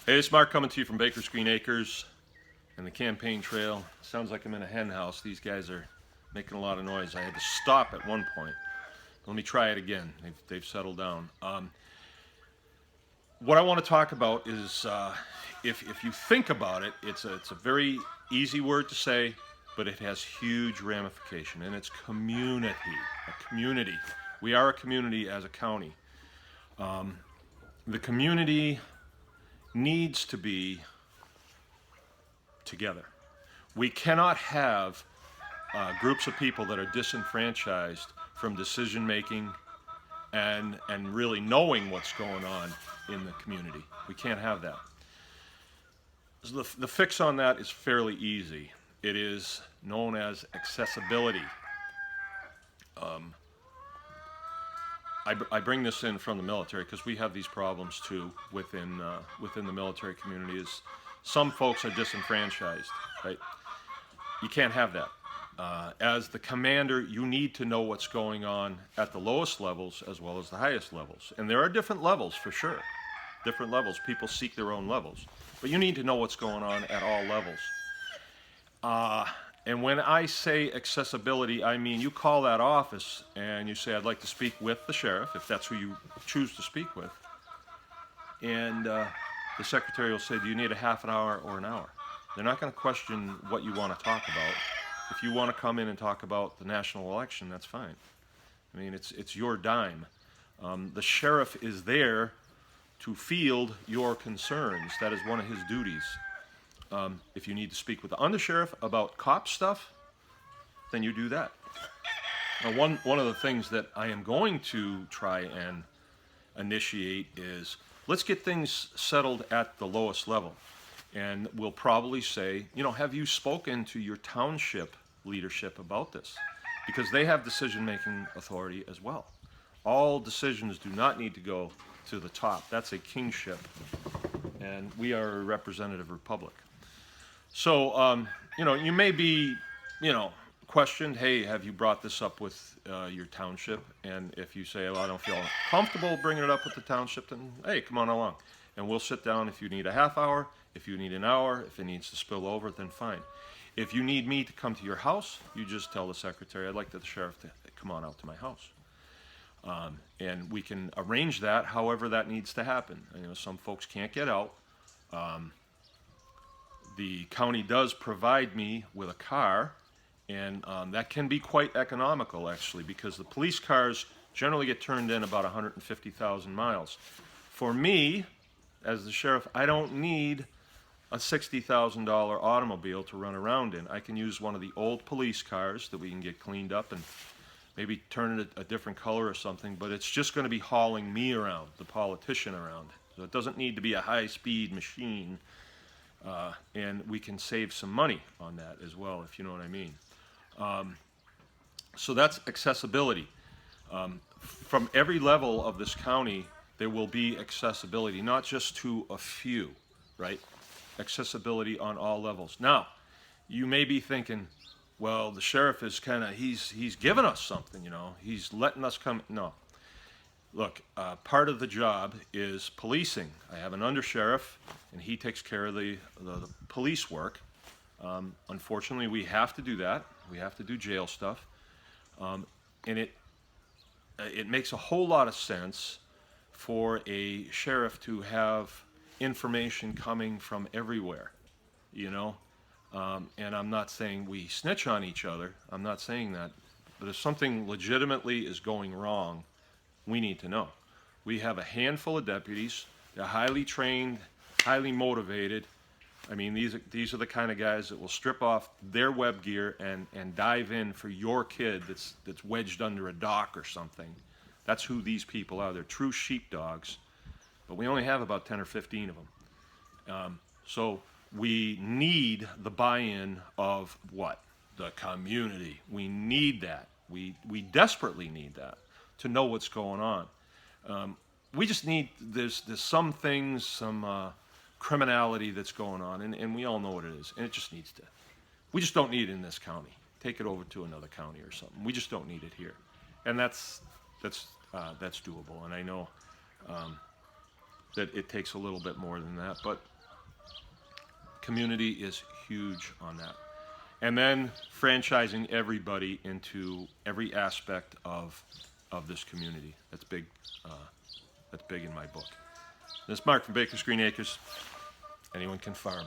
Hey, it's Mark coming to you from Baker's Green Acres and the campaign trail. Sounds like I'm in a hen house. These guys are making a lot of noise. I had to stop at one point. Let me try it again. They've settled down. What I want to talk about is if you think about it, it's a very easy word to say, but it has huge ramification, and it's community. A community. We are a community as a county. The community needs to be together. We cannot have groups of people that are disenfranchised from decision making and really knowing what's going on in the community. We can't have that. So the fix on that is fairly easy. It is known as accessibility. I bring this in from the military because we have these problems too within the military community. Is some folks are disenfranchised, right? You can't have that. As the commander, you need to know what's going on at the lowest levels as well as the highest levels. And there are different levels for sure. Different levels. People seek their own levels. But you need to know what's going on at all levels. And when I say accessibility, I mean you call that office and you say, I'd like to speak with the sheriff, if that's who you choose to speak with. And the secretary will say, do you need a half an hour or an hour? They're not going to question what you want to talk about. If you want to come in and talk about the national election, that's fine. I mean, it's your dime. The sheriff is there to field your concerns. That is one of his duties. If you need to speak with the undersheriff about cop stuff, then you do that. Now, one of the things that I am going to try and initiate is let's get things settled at the lowest level. And we'll probably say, have you spoken to your township leadership about this? Because they have decision-making authority as well. All decisions do not need to go to the top. That's a kingship. And we are a representative republic. So, you may be, questioned, hey, have you brought this up with your township? And if you say, well, I don't feel comfortable bringing it up with the township, then, hey, come on along. And we'll sit down if you need a half hour, if you need an hour, if it needs to spill over, then fine. If you need me to come to your house, you just tell the secretary, I'd like the sheriff to come on out to my house. And we can arrange that however that needs to happen. Some folks can't get out. The county does provide me with a car, and that can be quite economical, actually, because the police cars generally get turned in about 150,000 miles. For me, as the sheriff, I don't need a $60,000 automobile to run around in. I can use one of the old police cars that we can get cleaned up and maybe turn it a different color or something, but it's just going to be hauling me around, the politician around. So it doesn't need to be a high-speed machine. And we can save some money on that as well, if you know what I mean. So that's accessibility. From every level of this county, there will be accessibility, not just to a few, right? Accessibility on all levels. Now, you may be thinking, well, the sheriff is he's given us something, he's letting us come. No. Look, part of the job is policing. I have an undersheriff, and he takes care of the police work. Unfortunately, we have to do that. We have to do jail stuff. And it makes a whole lot of sense for a sheriff to have information coming from everywhere, and I'm not saying we snitch on each other. I'm not saying that. But if something legitimately is going wrong, we need to know. We have a handful of deputies. They're highly trained, highly motivated. I mean, these are the kind of guys that will strip off their web gear and dive in for your kid that's wedged under a dock or something. That's who these people are. They're true sheepdogs. But we only have about 10 or 15 of them. So we need the buy-in of what? The community. We need that. We desperately need that to know what's going on. We just need, there's some things, some criminality that's going on, and we all know what it is, and it just needs to, we just don't need it in this county. Take it over to another county or something. We just don't need it here. And that's doable, and I know that it takes a little bit more than that, but community is huge on that. And then franchising everybody into every aspect of this community. That's big. That's big in my book. This is Mark from Baker's Green Acres. Anyone can farm.